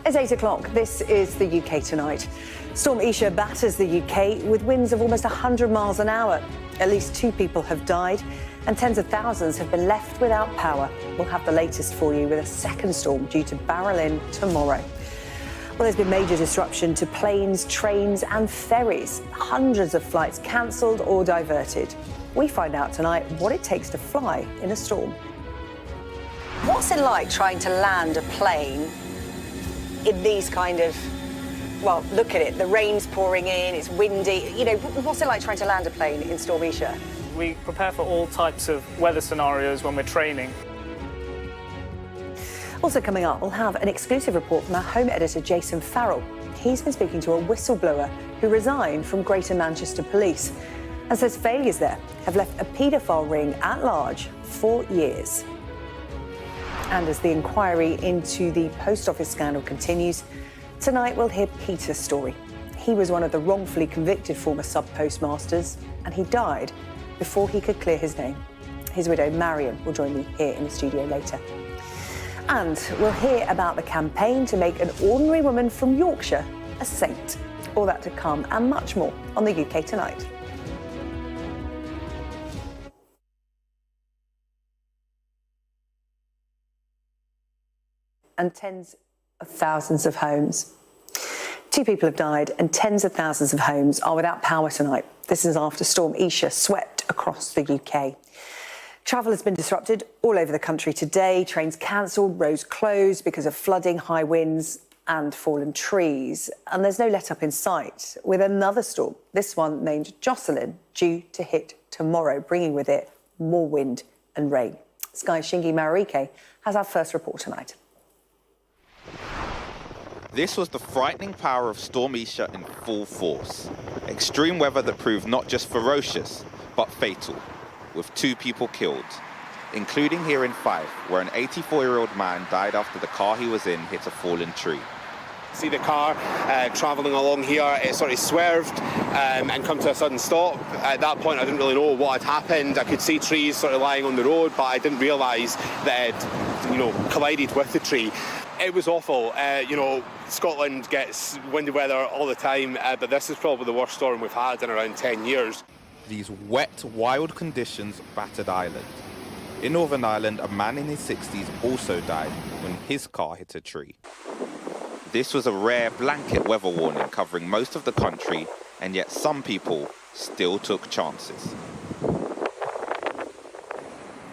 It's 8 o'clock. This is the UK Tonight. Storm Isha batters the UK with winds of almost 100 miles an hour. At least 2 people have died and tens of thousands have been left without power. We'll have the latest for you with a second storm due to barrel in tomorrow. Well, there's been major disruption to planes, trains and ferries. Hundreds of flights cancelled or diverted. We find out tonight what it takes to fly in a storm. What's it like trying to land a plane in these kind of, well, look at it, the rain's pouring in, it's windy. You know, what's it like trying to land a plane in Storm Isha? We prepare for all types of weather scenarios when we're training. Also coming up, we'll have an exclusive report from our home editor, Jason Farrell. He's been speaking to a whistleblower who resigned from Greater Manchester Police and says failures there have left a paedophile ring at large for years. And as the inquiry into the post office scandal continues, tonight we'll hear Peter's story. He was one of the wrongfully convicted former sub-postmasters, and he died before he could clear his name. His widow, Marion, will join me here in the studio later. And we'll hear about the campaign to make an ordinary woman from Yorkshire a saint. All that to come and much more on the UK Tonight. And tens of thousands of homes. 2 people have died and tens of thousands of homes are without power tonight. This is after Storm Isha swept across the UK. Travel has been disrupted all over the country today. Trains cancelled, roads closed because of flooding, high winds and fallen trees. And there's no let-up in sight with another storm, this one named Joselin, due to hit tomorrow, bringing with it more wind and rain. Sky's Shingi Marike has our first report tonight. This was the frightening power of Storm Isha in full force. Extreme weather that proved not just ferocious, but fatal, with 2 people killed, including here in Fife, where an 84-year-old man died after the car he was in hit a fallen tree. See the car travelling along here, it sort of swerved and come to a sudden stop. At that point I didn't really know what had happened. I could see trees sort of lying on the road, but I didn't realise that it had, collided with the tree. It was awful. Scotland gets windy weather all the time, but this is probably the worst storm we've had in around 10 years. These wet, wild conditions battered Ireland. In Northern Ireland, a man in his 60s also died when his car hit a tree. This was a rare blanket weather warning covering most of the country, and yet some people still took chances.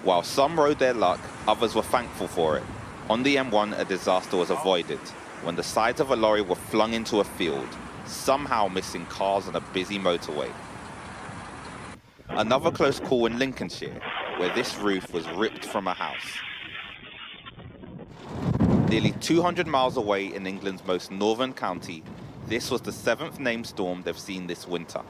While some rode their luck, others were thankful for it. On the M1, a disaster was avoided when the sides of a lorry were flung into a field, somehow missing cars on a busy motorway. Another close call in Lincolnshire, where this roof was ripped from a house. Nearly 200 miles away in England's most northern county, this was the 7th named storm they've seen this winter.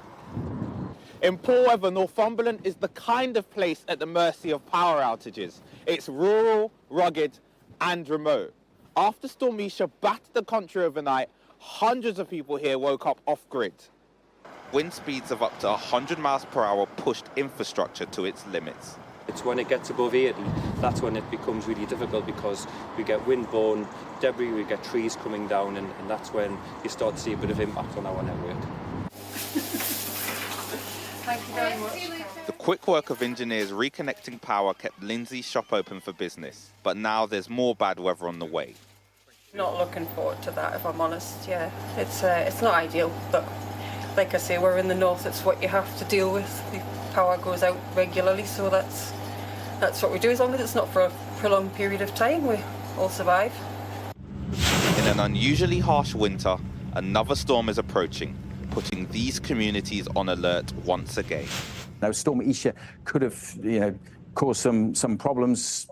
In poor weather, Northumberland is the kind of place at the mercy of power outages. It's rural, rugged and remote. After Storm Isha battered the country overnight, hundreds of people here woke up off-grid. Wind speeds of up to 100 miles per hour pushed infrastructure to its limits. It's when it gets above 80, that's when it becomes really difficult because we get wind-borne debris, we get trees coming down, and that's when you start to see a bit of impact on our network. Thank you very much. The quick work of engineers reconnecting power kept Lindsay's shop open for business, but now there's more bad weather on the way. Not looking forward to that, if I'm honest. Yeah, it's not ideal, but like I say, we're in the north. It's what you have to deal with. The power goes out regularly, so that's what we do. As long as it's not for a prolonged period of time, we all survive. In an unusually harsh winter, another storm is approaching, putting these communities on alert once again. Now, Storm Isha could have, caused some problems,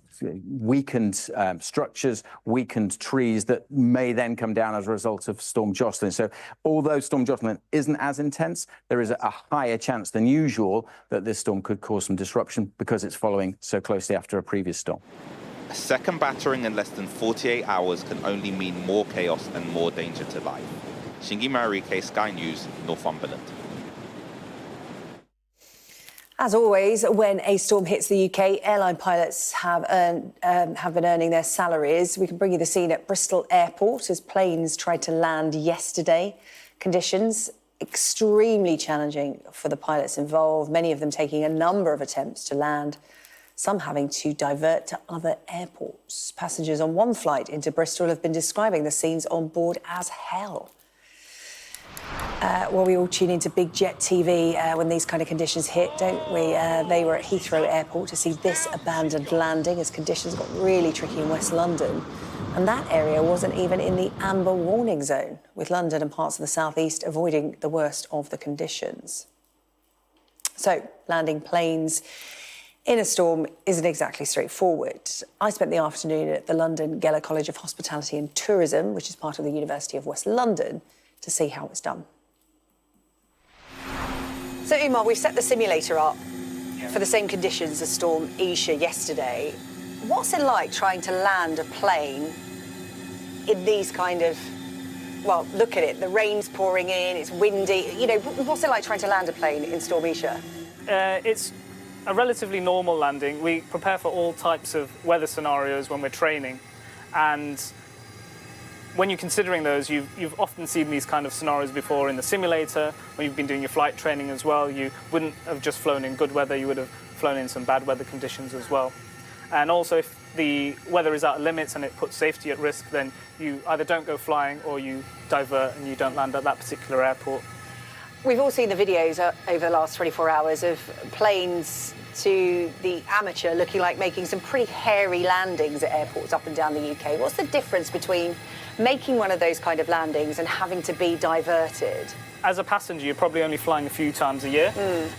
weakened structures, weakened trees that may then come down as a result of Storm Joselin. So although Storm Joselin isn't as intense, there is a higher chance than usual that this storm could cause some disruption because it's following so closely after a previous storm. A second battering in less than 48 hours can only mean more chaos and more danger to life. Shingi Marike, Sky News, Northumberland. As always, when a storm hits the UK, airline pilots have been earning their salaries. We can bring you the scene at Bristol Airport as planes tried to land yesterday. Conditions extremely challenging for the pilots involved, many of them taking a number of attempts to land, some having to divert to other airports. Passengers on one flight into Bristol have been describing the scenes on board as hell. Well, we all tune into Big Jet TV when these kind of conditions hit, don't we? They were at Heathrow Airport to see this abandoned landing as conditions got really tricky in West London. And that area wasn't even in the amber warning zone, with London and parts of the southeast avoiding the worst of the conditions. So, landing planes in a storm isn't exactly straightforward. I spent the afternoon at the London Geller College of Hospitality and Tourism, which is part of the University of West London, to see how it's done. So, Umar, we've set the simulator up for the same conditions as Storm Isha yesterday. What's it like trying to land a plane in these kind of, well, look at it, the rain's pouring in, it's windy. You know, what's it like trying to land a plane in Storm Isha? It's a relatively normal landing. We prepare for all types of weather scenarios when we're training. And when you're considering those, you've often seen these kind of scenarios before in the simulator. When you've been doing your flight training as well, you wouldn't have just flown in good weather, you would have flown in some bad weather conditions as well. And also, if the weather is out of limits and it puts safety at risk, then you either don't go flying or you divert and you don't land at that particular airport. We've all seen the videos over the last 24 hours of planes to the amateur looking like making some pretty hairy landings at airports up and down the UK. What's the difference between making one of those kind of landings and having to be diverted? As a passenger, you're probably only flying a few times a year.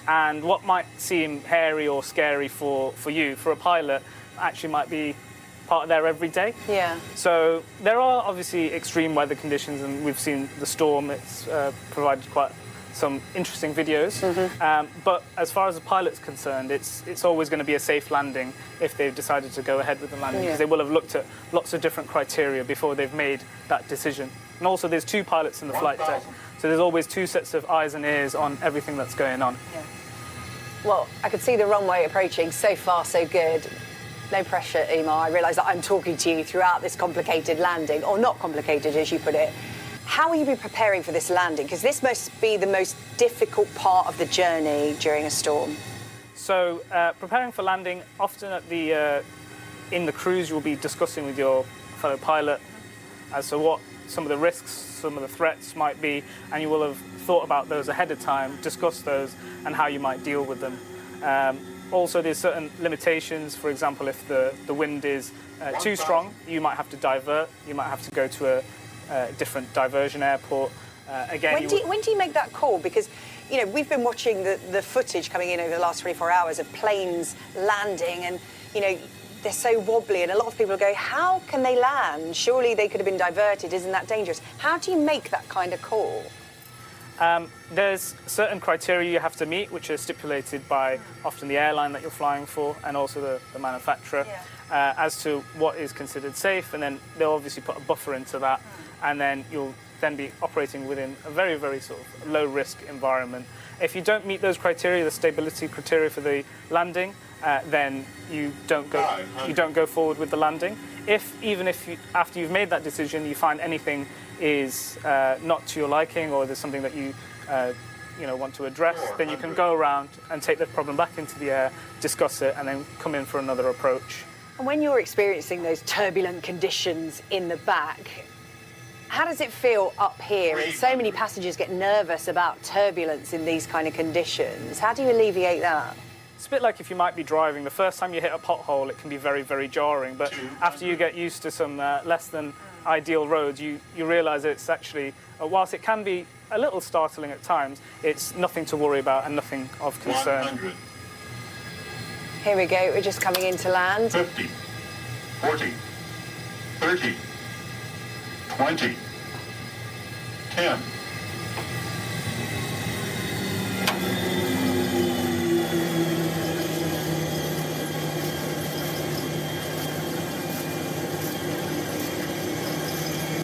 And what might seem hairy or scary for you, for a pilot, actually might be part of their everyday. Yeah. So there are obviously extreme weather conditions, and we've seen the storm. It's provided quite some interesting videos. But as far as the pilot's concerned, it's always going to be a safe landing if they've decided to go ahead with the landing, because they will have looked at lots of different criteria before they've made that decision. And also, there's two pilots in the flight deck, so there's always two sets of eyes and ears on everything that's going on. Yeah. Well, I could see the runway approaching. So far, so good. No pressure, Umar. I realise that I'm talking to you throughout this complicated landing, or not complicated, as you put it. How will you be preparing for this landing? Because this must be the most difficult part of the journey during a storm. So, preparing for landing, often at in the cruise, you'll be discussing with your fellow pilot as to what some of the risks, some of the threats might be, and you will have thought about those ahead of time, discussed those, and how you might deal with them. Also, there's certain limitations. For example, if the wind is too strong, you might have to divert. You might have to go to a different diversion airport. Again, when do you make that call? Because, you know, we've been watching the footage coming in over the last 24 hours of planes landing, and, you know, they're so wobbly, and a lot of people go, how can they land? Surely they could have been diverted. Isn't that dangerous? How do you make that kind of call? There's certain criteria you have to meet, which are stipulated by often the airline that you're flying for, and also the manufacturer, as to what is considered safe, and then they'll obviously put a buffer into that, and then you'll then be operating within a very, very sort of low-risk environment. If you don't meet those criteria, the stability criteria for the landing, then you don't go forward with the landing. Even if after you've made that decision, you find anything is not to your liking, or there's something that you want to address, then you can go around and take the problem back into the air, discuss it, and then come in for another approach. And when you're experiencing those turbulent conditions in the back, how does it feel up here? And so many passengers get nervous about turbulence in these kind of conditions. How do you alleviate that? It's a bit like if you might be driving. The first time you hit a pothole, it can be very, very jarring. But after you get used to some less than ideal roads, you realise it's actually, whilst it can be a little startling at times, it's nothing to worry about and nothing of concern. 100. Here we go, we're just coming in to land. 50, 40, 30, 20, 10.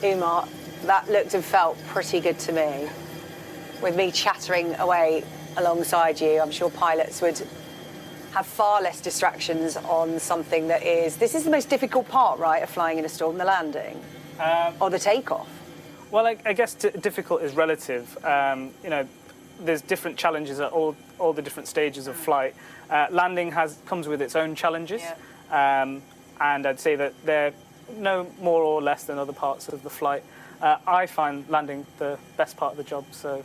Umar, that looked and felt pretty good to me. With me chattering away alongside you, I'm sure pilots would have far less distractions on something that is... This is the most difficult part, right, of flying in a storm, the landing, or the takeoff. Well, I guess difficult is relative. You know, there's different challenges at all the different stages of flight. Landing comes with its own challenges, and I'd say that they're no more or less than other parts of the flight. I find landing the best part of the job, so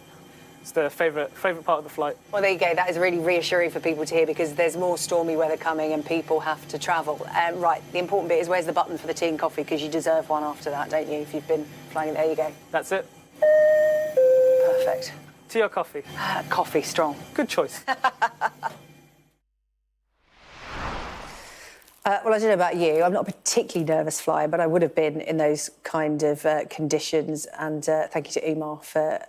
it's the favourite part of the flight. Well, there you go. That is really reassuring for people to hear, because there's more stormy weather coming and people have to travel. Right, the important bit is where's the button for the tea and coffee, because you deserve one after that, don't you, if you've been flying. There you go. That's it. Perfect. Tea or coffee? Coffee, strong. Good choice. Well, I don't know about you. I'm not a particularly nervous flyer, but I would have been in those kind of conditions. And thank you to Umar for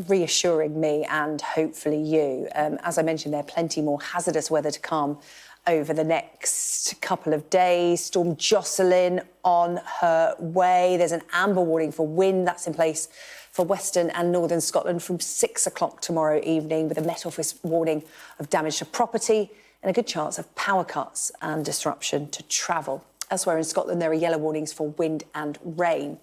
reassuring me and hopefully you. As I mentioned, there are plenty more hazardous weather to come over the next couple of days. Storm Joselin on her way. There's an amber warning for wind that's in place for western and northern Scotland from 6 o'clock tomorrow evening, with a Met Office warning of damage to property and a good chance of power cuts and disruption to travel. Elsewhere in Scotland, there are yellow warnings for wind and rain.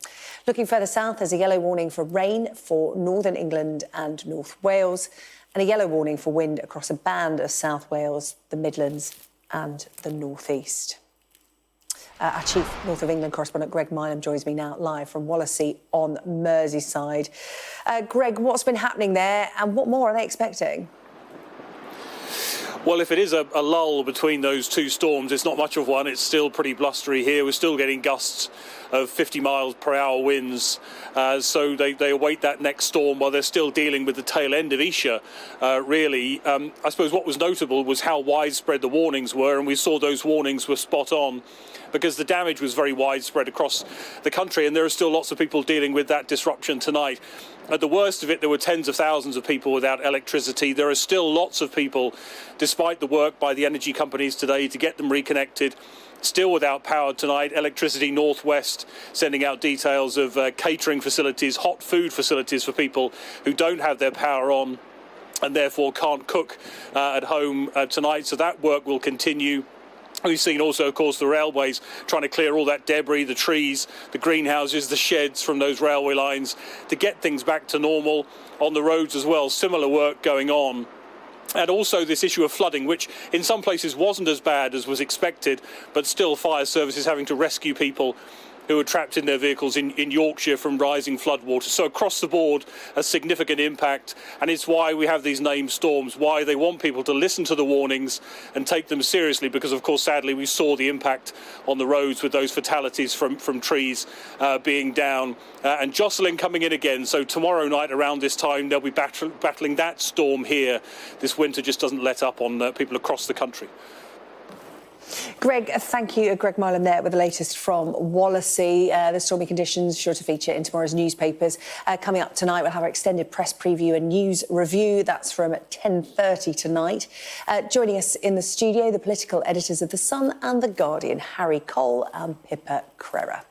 Looking further south, there's a yellow warning for rain for northern England and North Wales, and a yellow warning for wind across a band of South Wales, the Midlands and the North East. Our Chief North of England correspondent Greg Milam joins me now live from Wallasey on Merseyside. Greg, what's been happening there and what more are they expecting? Well, if it is a lull between those two storms, it's not much of one. It's still pretty blustery here. We're still getting gusts of 50 miles per hour winds. So they await that next storm while they're still dealing with the tail end of Isha, really. I suppose what was notable was how widespread the warnings were, and we saw those warnings were spot on, because the damage was very widespread across the country, and there are still lots of people dealing with that disruption tonight. At the worst of it, there were tens of thousands of people without electricity. There are still lots of people, despite the work by the energy companies today to get them reconnected, still without power tonight. Electricity Northwest sending out details of catering facilities, hot food facilities for people who don't have their power on and therefore can't cook at home tonight. So that work will continue. We've seen also, of course, the railways trying to clear all that debris, the trees, the greenhouses, the sheds from those railway lines to get things back to normal. On the roads as well, similar work going on. And also this issue of flooding, which in some places wasn't as bad as was expected, but still fire services having to rescue people who were trapped in their vehicles in Yorkshire from rising floodwaters. So across the board, a significant impact. And it's why we have these named storms, why they want people to listen to the warnings and take them seriously, because, of course, sadly, we saw the impact on the roads with those fatalities from trees being down. And Joselin coming in again. So tomorrow night around this time, they'll be battling that storm here. This winter just doesn't let up on people across the country. Greg, thank you. Greg Milam there with the latest from Wallasey. The stormy conditions sure to feature in tomorrow's newspapers. Coming up tonight, we'll have our extended press preview and news review. That's from 10:30 tonight. Joining us in the studio, the political editors of The Sun and The Guardian, Harry Cole and Pippa Crerar.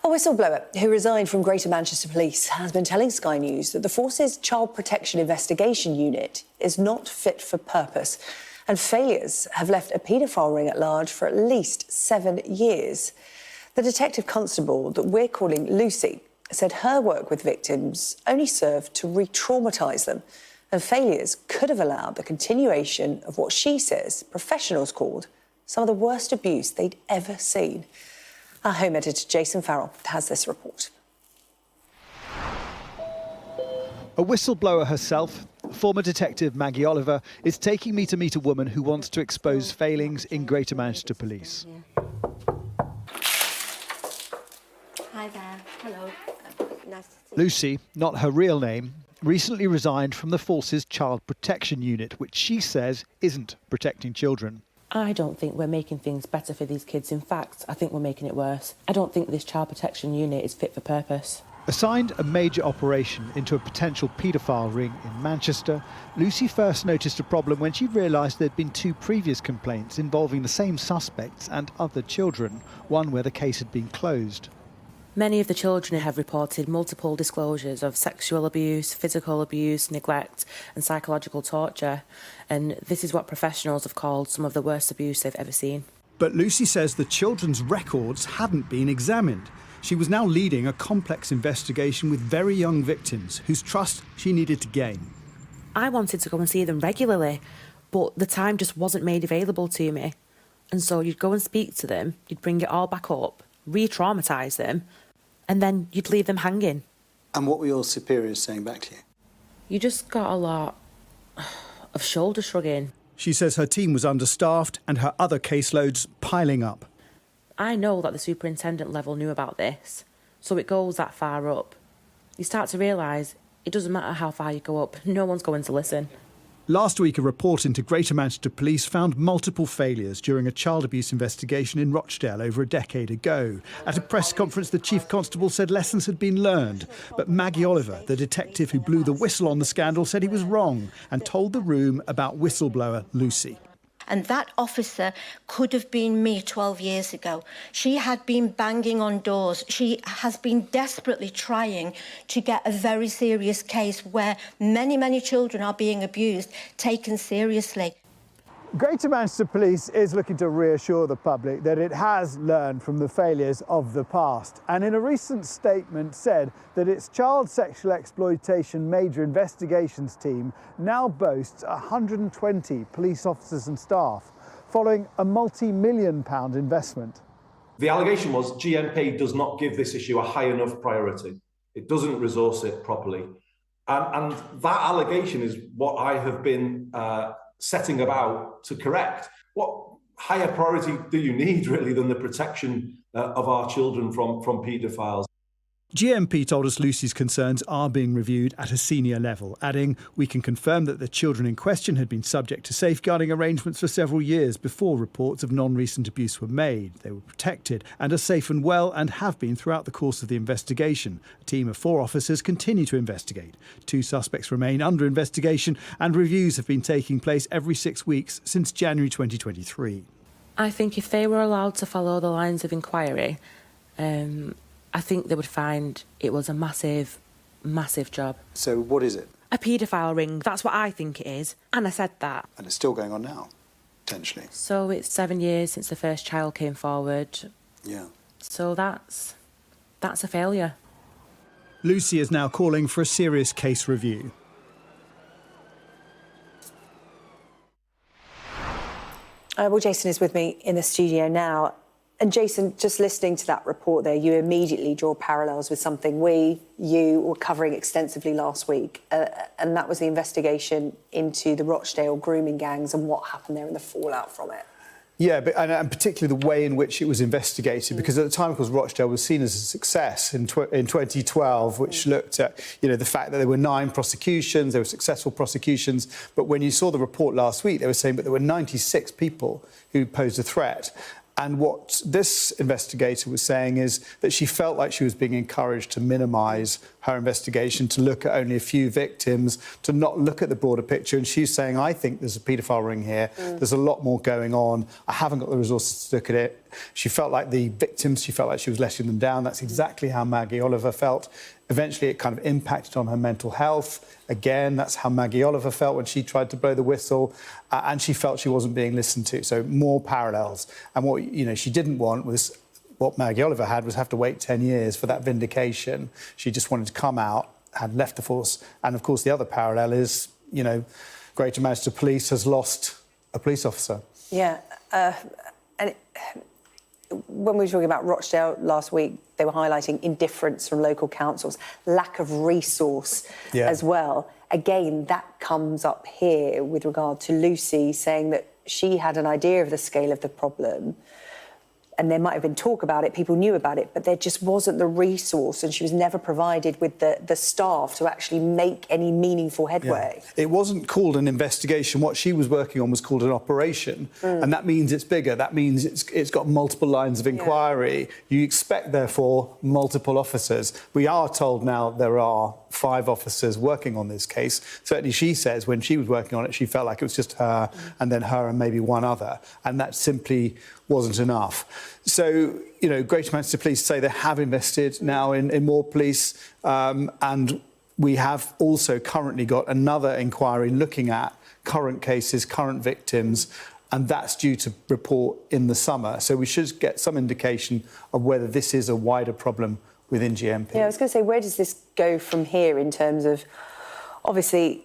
A whistleblower who resigned from Greater Manchester Police has been telling Sky News that the force's Child Protection Investigation Unit is not fit for purpose, and failures have left a paedophile ring at large for at least 7 years. The detective constable that we're calling Lucy said her work with victims only served to re-traumatise them, and failures could have allowed the continuation of what she says professionals called some of the worst abuse they'd ever seen. Our Home editor Jason Farrell has this report. A whistleblower herself, former detective Maggie Oliver, is taking me to meet a woman who wants to expose failings in Greater Manchester Police. Hi there. Hello. Nice to see you. Lucy, not her real name, recently resigned from the force's Child Protection Unit, which she says isn't protecting children. I don't think we're making things better for these kids. In fact, I think we're making it worse. I don't think this Child Protection Unit is fit for purpose. Assigned a major operation into a potential paedophile ring in Manchester, Lucy first noticed a problem when she realised there'd been 2 previous complaints involving the same suspects and other children, one where the case had been closed. Many of the children have reported multiple disclosures of sexual abuse, physical abuse, neglect and psychological torture. And this is what professionals have called some of the worst abuse they've ever seen. But Lucy says the children's records hadn't been examined. She was now leading a complex investigation with very young victims whose trust she needed to gain. I wanted to go and see them regularly, but the time just wasn't made available to me. And so you'd go and speak to them, you'd bring it all back up, re-traumatise them, and then you'd leave them hanging. And what were your superiors saying back to you? You just got a lot of shoulder shrugging. She says her team was understaffed and her other caseloads piling up. I know that the superintendent level knew about this, so it goes that far up. You start to realise it doesn't matter how far you go up, no one's going to listen. Last week, a report into Greater Manchester Police found multiple failures during a child abuse investigation in Rochdale over a decade ago. At a press conference, the Chief Constable said lessons had been learned. But Maggie Oliver, the detective who blew the whistle on the scandal, said he was wrong and told the room about whistleblower Lucy. And that officer could have been me 12 years ago. She had been banging on doors. She has been desperately trying to get a very serious case where many, many children are being abused taken seriously. Greater Manchester Police is looking to reassure the public that it has learned from the failures of the past, and in a recent statement said that its child sexual exploitation major investigations team now boasts 120 police officers and staff, following a multi-million-pound investment. The allegation was GMP does not give this issue a high enough priority. It doesn't resource it properly. And that allegation is what I have been setting about to correct. What higher priority do you need, really, than the protection of our children from paedophiles? GMP told us Lucy's concerns are being reviewed at a senior level, adding, "We can confirm that the children in question had been subject to safeguarding arrangements for several years before reports of non-recent abuse were made. They were protected and are safe and well and have been throughout the course of the investigation. A team of 4 officers continue to investigate. 2 suspects remain under investigation and reviews have been taking place every 6 weeks since January 2023. I think if they were allowed to follow the lines of inquiry, I think they would find it was a massive, massive job. So what is it? A paedophile ring, that's what I think it is. And I said that. And it's still going on now, potentially. So it's 7 years since the first child came forward. Yeah. So that's a failure. Lucy is now calling for a serious case review. Well, Jason is with me in the studio now. And Jason, just listening to that report there, you immediately draw parallels with something you were covering extensively last week. And that was the investigation into the Rochdale grooming gangs and what happened there and the fallout from it. Yeah, and particularly the way in which it was investigated, because at the time, of course, Rochdale was seen as a success in 2012, which looked at, the fact that there were 9 prosecutions, there were successful prosecutions. But when you saw the report last week, they were saying that there were 96 people who posed a threat. And what this investigator was saying is that she felt like she was being encouraged to minimise her investigation, to look at only a few victims, to not look at the broader picture. And she's saying, I think there's a paedophile ring here. There's a lot more going on. I haven't got the resources to look at it. She felt like the victims, she felt like she was letting them down. That's exactly how Maggie Oliver felt. Eventually, it kind of impacted on her mental health. Again, that's how Maggie Oliver felt when she tried to blow the whistle, and she felt she wasn't being listened to. So more parallels. And what she didn't want was what Maggie Oliver had was have to wait 10 years for that vindication. She just wanted to come out, had left the force. And of course, the other parallel is, Greater Manchester Police has lost a police officer. Yeah, when we were talking about Rochdale last week, they were highlighting indifference from local councils, lack of resource as well. Again, that comes up here with regard to Lucy saying that she had an idea of the scale of the problem, and there might have been talk about it, people knew about it, but there just wasn't the resource, and she was never provided with the staff to actually make any meaningful headway. Yeah. It wasn't called an investigation. What she was working on was called an operation, and that means it's bigger. That means it's got multiple lines of inquiry. You expect, therefore, multiple officers. We are told now there are 5 officers working on this case. Certainly she says when she was working on it, she felt like it was just her and then her and maybe one other, and that simply wasn't enough. So, you know, Greater Manchester Police say they have invested now in more police, and we have also currently got another inquiry looking at current cases, current victims, and that's due to report in the summer. So we should get some indication of whether this is a wider problem within GMP. Yeah, I was going to say, where does this go from here in terms of, obviously,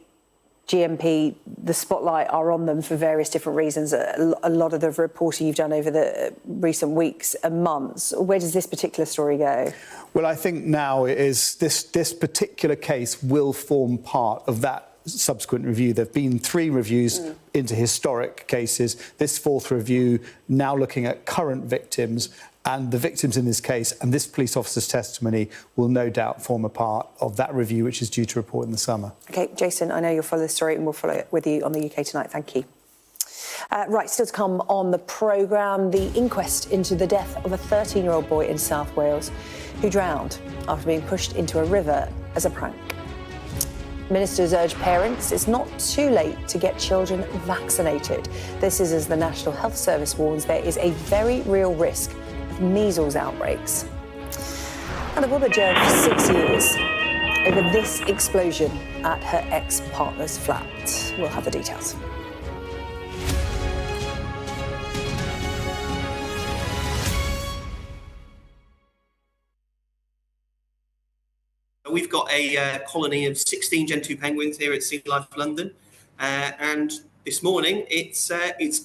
GMP, the spotlight are on them for various different reasons. A lot of the reporting you've done over the recent weeks and months. Where does this particular story go? Well, I think now it is this particular case will form part of that subsequent review. There have been 3 reviews into historic cases. This 4th review now looking at current victims, and the victims in this case and this police officer's testimony will no doubt form a part of that review, which is due to report in the summer. OK, Jason, I know you'll follow this story and we'll follow it with you on the UK Tonight. Thank you. Right, still to come on the programme, the inquest into the death of a 13-year-old boy in South Wales who drowned after being pushed into a river as a prank. Ministers urge parents it's not too late to get children vaccinated. This is as the National Health Service warns there is a very real risk of measles outbreaks. And a woman jailed for 6 years over this explosion at her ex-partner's flat. We'll have the details. We've got a colony of 16 Gen 2 penguins here at Sea Life London, and this morning it's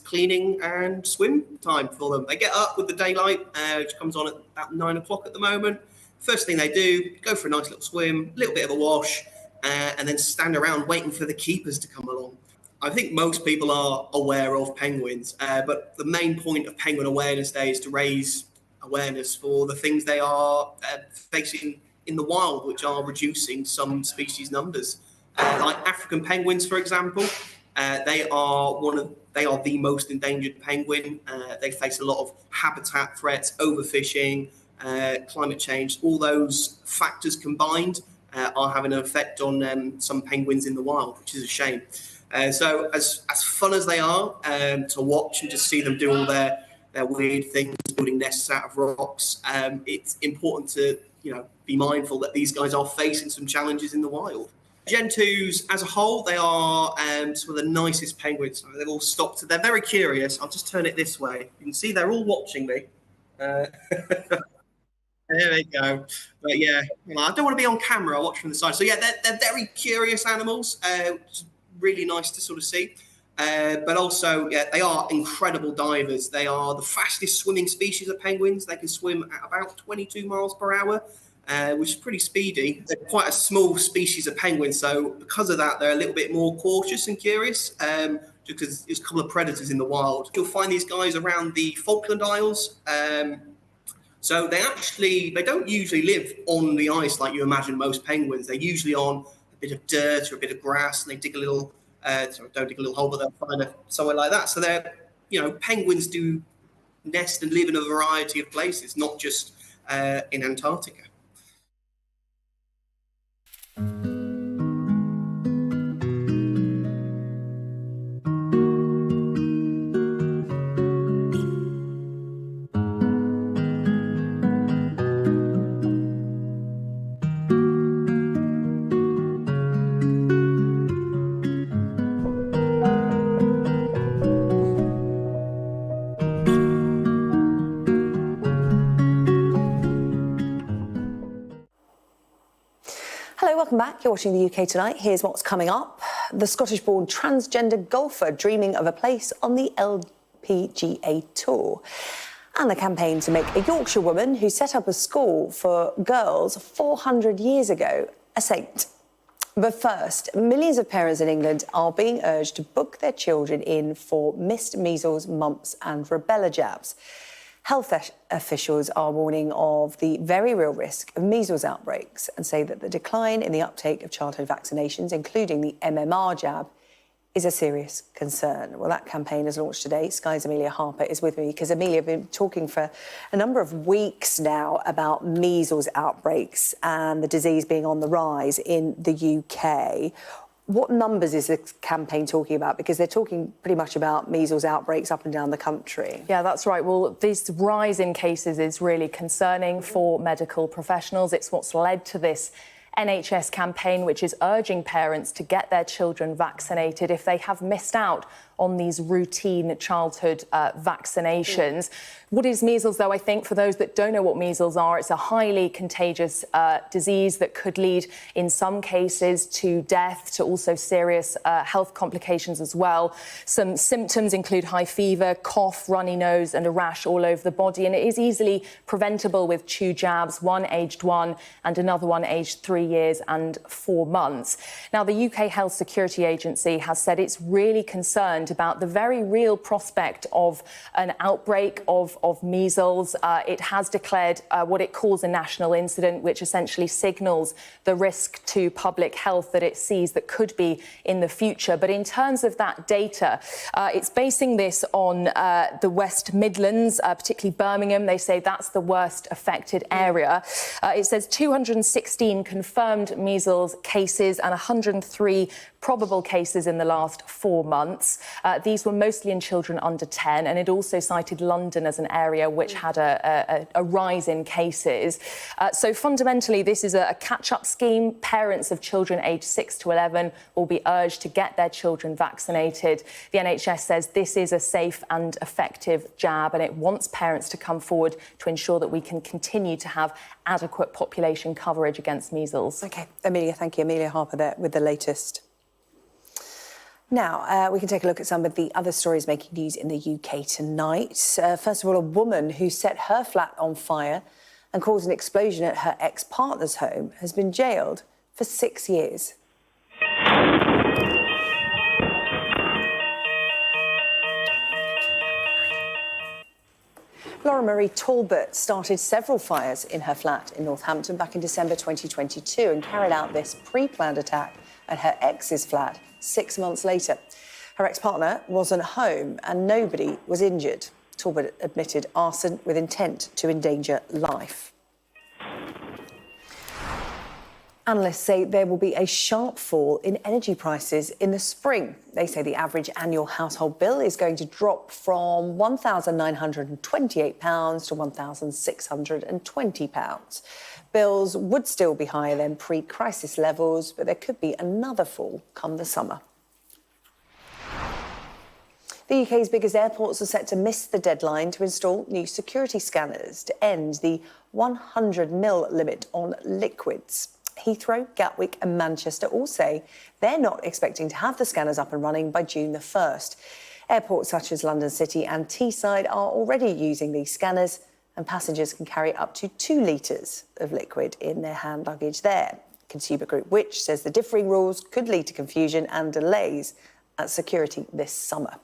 cleaning and swim time for them. They get up with the daylight, which comes on at about 9 o'clock at the moment. First thing they do, go for a nice little swim, a little bit of a wash, and then stand around waiting for the keepers to come along. I think most people are aware of penguins, but the main point of Penguin Awareness Day is to raise awareness for the things they are facing in the wild, which are reducing some species numbers. Like African penguins, for example, they are the most endangered penguin. They face a lot of habitat threats, overfishing, climate change. All those factors combined are having an effect on some penguins in the wild, which is a shame. So as fun as they are to watch and just see them do all their weird things, building nests out of rocks, it's important to be mindful that these guys are facing some challenges in the wild. Gen 2s as a whole, they are some of the nicest penguins. They've all stopped. They're very curious. I'll just turn it this way. You can see they're all watching me. There we go. But yeah, I don't want to be on camera. I watch from the side. So yeah, they're very curious animals. It's really nice to sort of see. But also, yeah, they are incredible divers. They are the fastest swimming species of penguins. They can swim at about 22 miles per hour, which is pretty speedy. They're quite a small species of penguins, so because of that, they're a little bit more cautious and curious, because there's a couple of predators in the wild. You'll find these guys around the Falkland Isles. So they don't usually live on the ice like you imagine most penguins. They're usually on a bit of dirt or a bit of grass, and they dig a little... don't dig a little hole, but they'll find somewhere like that. So penguins do nest and live in a variety of places, not just in Antarctica. Welcome back. You're watching the UK Tonight. Here's what's coming up. The Scottish-born transgender golfer dreaming of a place on the LPGA Tour. And the campaign to make a Yorkshire woman who set up a school for girls 400 years ago a saint. But first, millions of parents in England are being urged to book their children in for missed measles, mumps and rubella jabs. Health officials are warning of the very real risk of measles outbreaks and say that the decline in the uptake of childhood vaccinations, including the MMR jab, is a serious concern. Well, that campaign is launched today. Sky's Amelia Harper is with me because, Amelia, we've been talking for a number of weeks now about measles outbreaks and the disease being on the rise in the UK. What numbers is the campaign talking about? Because they're talking pretty much about measles outbreaks up and down the country. Yeah, that's right. Well, this rise in cases is really concerning for medical professionals. It's what's led to this NHS campaign, which is urging parents to get their children vaccinated if they have missed out on these routine childhood vaccinations. What is measles, though? I think for those that don't know what measles are, it's a highly contagious disease that could lead, in some cases, to death, to also serious health complications as well. Some symptoms include high fever, cough, runny nose and a rash all over the body. And it is easily preventable with 2 jabs, one aged 1 and another one aged 3 years and 4 months. Now, the UK Health Security Agency has said it's really concerned about the very real prospect of an outbreak of measles. It has declared what it calls a national incident, which essentially signals the risk to public health that it sees that could be in the future. But in terms of that data, it's basing this on the West Midlands, particularly Birmingham. They say that's the worst affected area. It says 216 confirmed measles cases and 103 probable cases in the last 4 months. These were mostly in children under 10, and it also cited London as an area which had a rise in cases. So fundamentally, this is a catch-up scheme. Parents of children aged 6 to 11 will be urged to get their children vaccinated. The NHS says this is a safe and effective jab, and it wants parents to come forward to ensure that we can continue to have adequate population coverage against measles. OK, Amelia, thank you. Amelia Harper there with the latest. Now, we can take a look at some of the other stories making news in the UK tonight. First of all, a woman who set her flat on fire and caused an explosion at her ex-partner's home has been jailed for 6 years. Laura Marie Talbot started several fires in her flat in Northampton back in December 2022 and carried out this pre-planned attack at her ex's flat 6 months later. Her ex-partner wasn't home and nobody was injured. Talbot admitted arson with intent to endanger life. Analysts say there will be a sharp fall in energy prices in the spring. They say the average annual household bill is going to drop from £1,928 to £1,620. Bills would still be higher than pre-crisis levels, but there could be another fall come the summer. The UK's biggest airports are set to miss the deadline to install new security scanners to end the 100 ml limit on liquids. Heathrow, Gatwick and Manchester all say they're not expecting to have the scanners up and running by June the 1st. Airports such as London City and Teesside are already using these scanners, and passengers can carry up to 2 litres of liquid in their hand luggage there. Consumer Group Which says the differing rules could lead to confusion and delays at security this summer.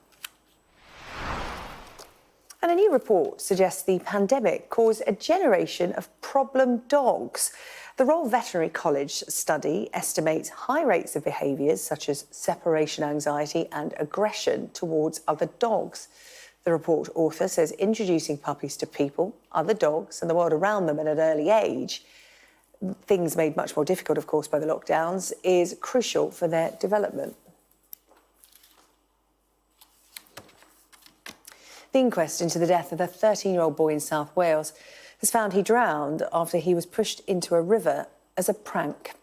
And a new report suggests the pandemic caused a generation of problem dogs. The Royal Veterinary College study estimates high rates of behaviours such as separation anxiety and aggression towards other dogs. The report author says introducing puppies to people, other dogs and the world around them at an early age, things made much more difficult, of course, by the lockdowns, is crucial for their development. The inquest into the death of a 13-year-old boy in South Wales has found he drowned after he was pushed into a river as a prank.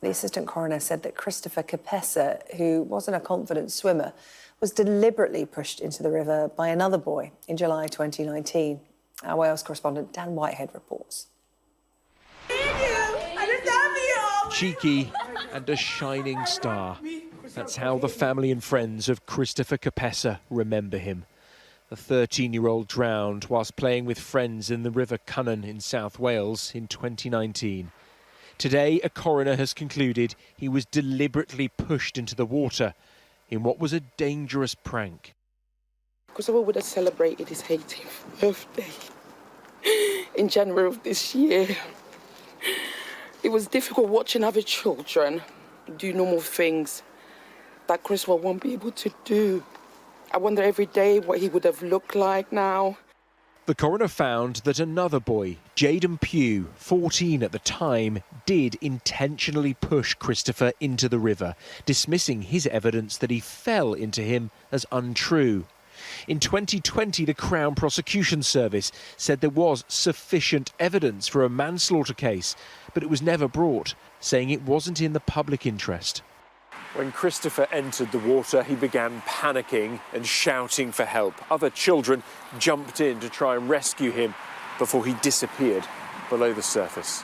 The assistant coroner said that Christopher Capa, who wasn't a confident swimmer, was deliberately pushed into the river by another boy in July 2019. Our Wales correspondent Dan Whitehead reports. Cheeky and a shining star. That's how the family and friends of Christopher Capa remember him. The 13-year-old drowned whilst playing with friends in the River Cynnon in South Wales in 2019. Today, a coroner has concluded he was deliberately pushed into the water in what was a dangerous prank. Christopher would have celebrated his 18th birthday in January of this year. It was difficult watching other children do normal things that Christopher won't be able to do. I wonder every day what he would have looked like now. The coroner found that another boy, Jaden Pugh, 14 at the time, did intentionally push Christopher into the river, dismissing his evidence that he fell into him as untrue. In 2020, the Crown Prosecution Service said there was sufficient evidence for a manslaughter case, but it was never brought, saying it wasn't in the public interest. When Christopher entered the water, he began panicking and shouting for help. Other children jumped in to try and rescue him before he disappeared below the surface.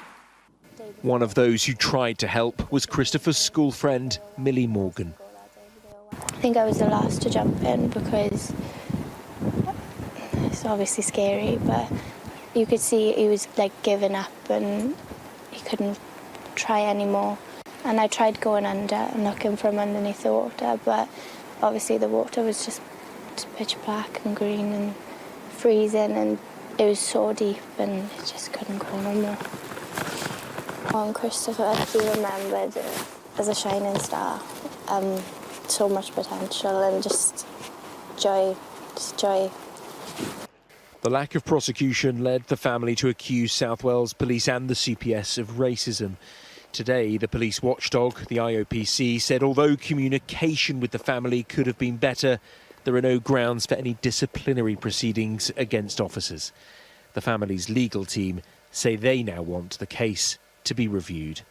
One of those who tried to help was Christopher's school friend, Millie Morgan. I think I was the last to jump in because it's obviously scary, but you could see he was like giving up and he couldn't try anymore. And I tried going under and looking from underneath the water, but obviously the water was just pitch black and green and freezing, and it was so deep and it just couldn't go no more. On Christopher, he remembered as a shining star, so much potential and just joy. The lack of prosecution led the family to accuse South Wales Police and the CPS of racism. Today, the police watchdog, the IOPC, said although communication with the family could have been better, there are no grounds for any disciplinary proceedings against officers. The family's legal team say they now want the case to be reviewed.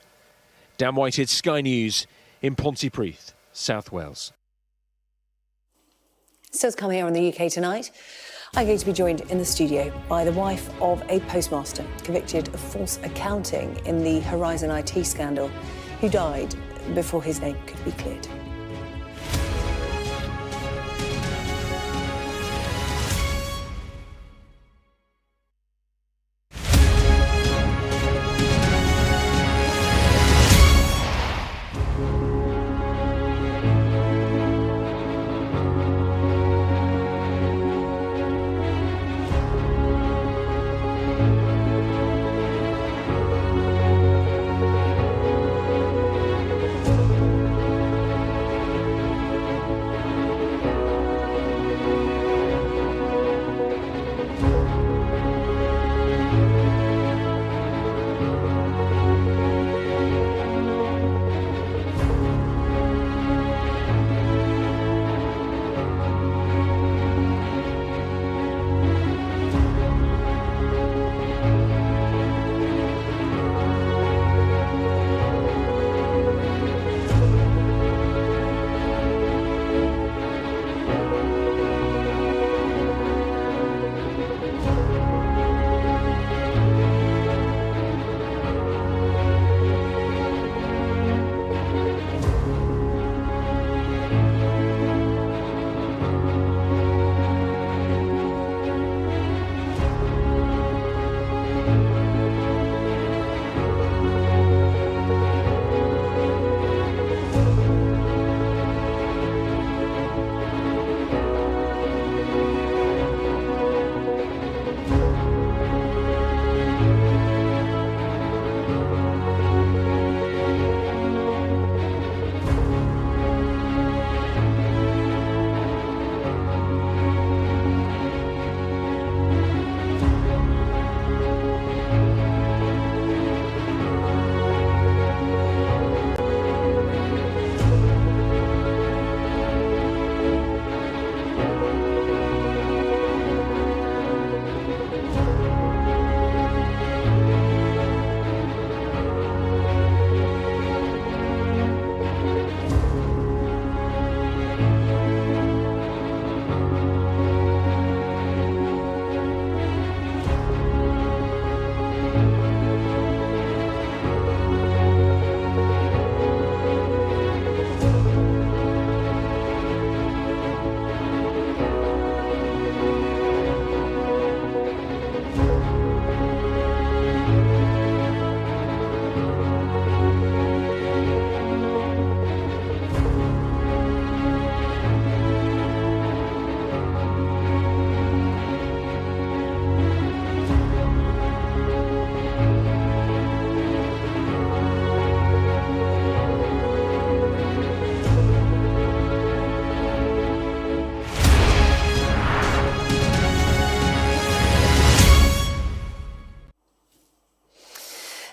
Dan Whitehead, Sky News in Pontypridd, South Wales. Still to come here on the UK Tonight. I'm going to be joined in the studio by the wife of a postmaster convicted of false accounting in the Horizon IT scandal, who died before his name could be cleared.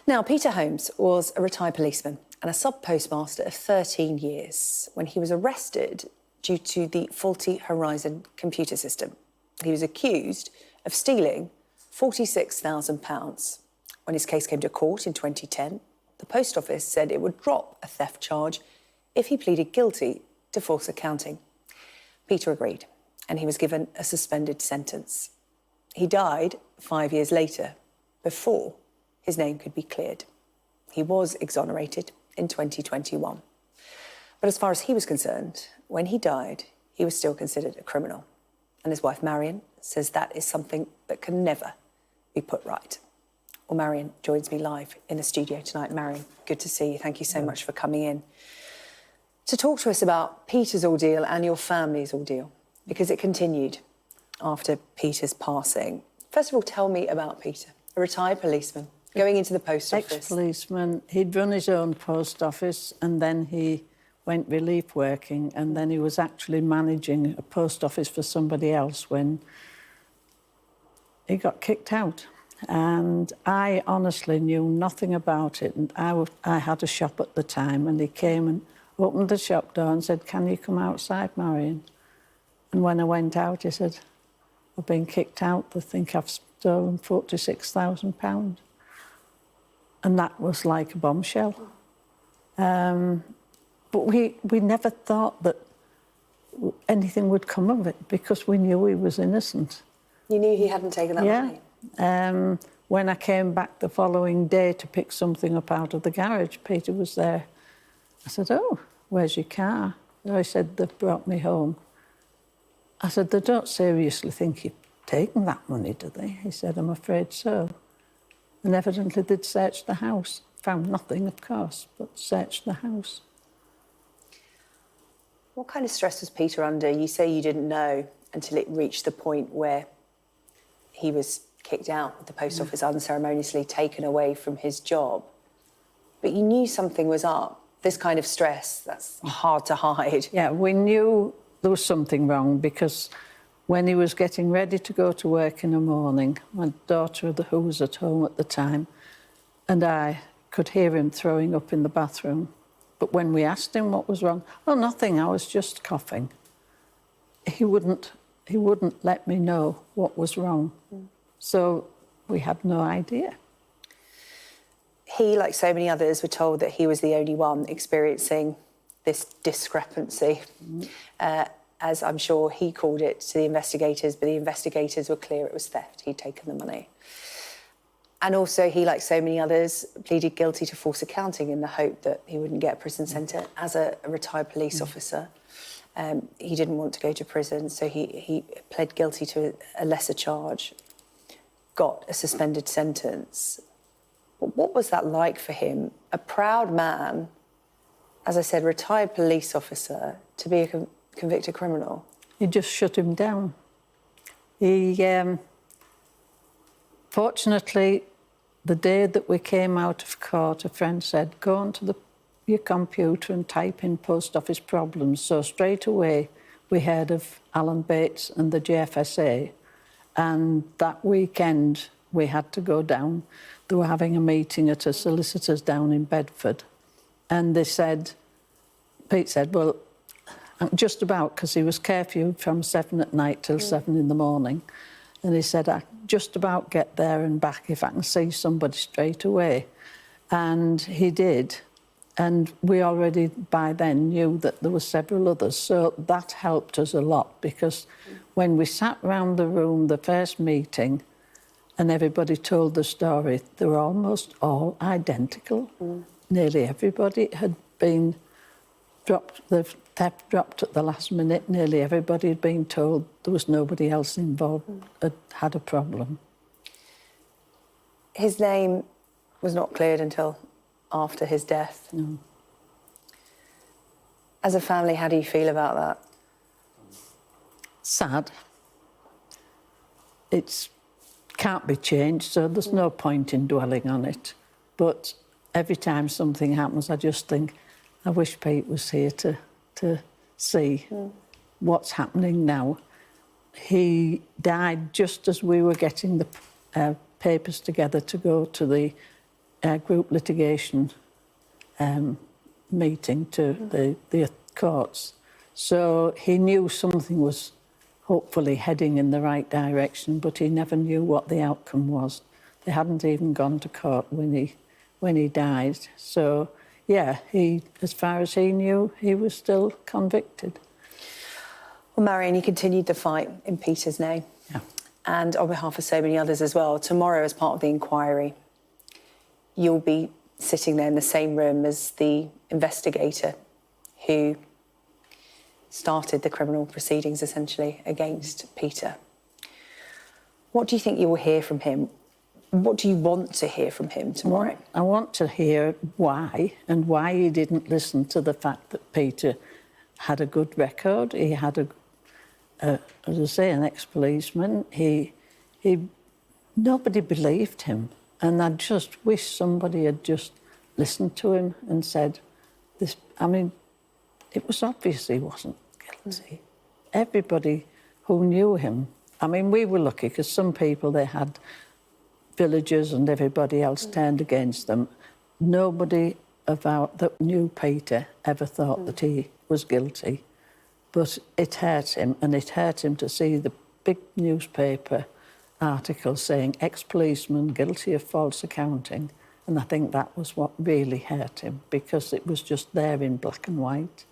Now, Peter Holmes was a retired policeman and a sub-postmaster of 13 years when he was arrested due to the faulty Horizon computer system. He was accused of stealing £46,000. When his case came to court in 2010, the Post Office said it would drop a theft charge if he pleaded guilty to false accounting. Peter agreed, and he was given a suspended sentence. He died 5 years later, before his name could be cleared. He was exonerated in 2021. But as far as he was concerned, when he died, he was still considered a criminal. And his wife, Marion, says that is something that can never be put right. Well, Marion joins me live in the studio tonight. Marion, good to see you. Thank you so much for coming in to talk to us about Peter's ordeal and your family's ordeal, because it continued after Peter's passing. First of all, tell me about Peter, a retired policeman going into the post office. Ex-policeman. He'd run his own post office and then he went relief working, and then he was actually managing a post office for somebody else when he got kicked out. And I honestly knew nothing about it. And I had a shop at the time, and he came and opened the shop door and said, "Can you come outside, Marion?" And when I went out, he said, "I've been kicked out. They think I've stolen £46,000. And that was like a bombshell. But we never thought that anything would come of it because we knew he was innocent. You knew he hadn't taken that money? When I came back the following day to pick something up out of the garage, Peter was there. I said, "Oh, where's your car?" He said, "They've brought me home." I said, "They don't seriously think you've taken that money, do they?" He said, "I'm afraid so." And evidently they'd searched the house. Found nothing, of course, but searched the house. What kind of stress was Peter under? You say you didn't know until it reached the point where he was kicked out of the post office, unceremoniously taken away from his job. But you knew something was up. This kind of stress, that's hard to hide. Yeah, we knew there was something wrong because when he was getting ready to go to work in the morning, my daughter, who was at home at the time, and I could hear him throwing up in the bathroom. But when we asked him what was wrong, "Oh, nothing, I was just coughing." He wouldn't let me know what was wrong. So we had no idea. He, like so many others, were told that he was the only one experiencing this discrepancy, as I'm sure he called it to the investigators, but the investigators were clear it was theft. He'd taken the money. And also, he, like so many others, pleaded guilty to false accounting in the hope that he wouldn't get a prison sentence. As a retired police officer, he didn't want to go to prison, so he pled guilty to a lesser charge, got a suspended sentence. But what was that like for him? A proud man, as I said, retired police officer, to be a convicted criminal? He just shut him down. Fortunately, the day that we came out of court, a friend said, "Go onto your computer and type in post office problems." So straight away, we heard of Alan Bates and the JFSA. And that weekend, we had to go down. They were having a meeting at a solicitor's down in Bedford. And Pete said, "Well, just about," because he was curfewed from 7 at night till 7 in the morning. And he said, "I just about get there and back if I can see somebody straight away." And he did. And we already by then knew that there were several others. So that helped us a lot because when we sat round the room, the first meeting, and everybody told the story, they were almost all identical. Nearly everybody had been dropped, the theft dropped at the last minute. Nearly everybody had been told there was nobody else involved had a problem. His name was not cleared until after his death. No. As a family, how do you feel about that? Sad. It can't be changed, so there's no point in dwelling on it. But every time something happens, I just think, I wish Pete was here to see what's happening now. He died just as we were getting the papers together to go to the group litigation meeting to the courts. So he knew something was hopefully heading in the right direction, but he never knew what the outcome was. They hadn't even gone to court when he died. So, yeah, as far as he knew, he was still convicted. Well, Marion, you continued the fight in Peter's name. Yeah. And on behalf of so many others as well. Tomorrow, as part of the inquiry, you'll be sitting there in the same room as the investigator who started the criminal proceedings, essentially, against Peter. What do you think you will hear from him? What do you want to hear from him tomorrow? I want to hear why, and why he didn't listen to the fact that Peter had a good record. He had as I say, an ex-policeman. Nobody believed him. And I just wish somebody had just listened to him and said, this. I mean, it was obvious he wasn't guilty. Everybody who knew him, I mean, we were lucky because some people, they had villagers and everybody else turned against them. Nobody that knew Peter ever thought that he was guilty. But it hurt him, and it hurt him to see the big newspaper article saying ex-policeman guilty of false accounting. And I think that was what really hurt him, because it was just there in black and white.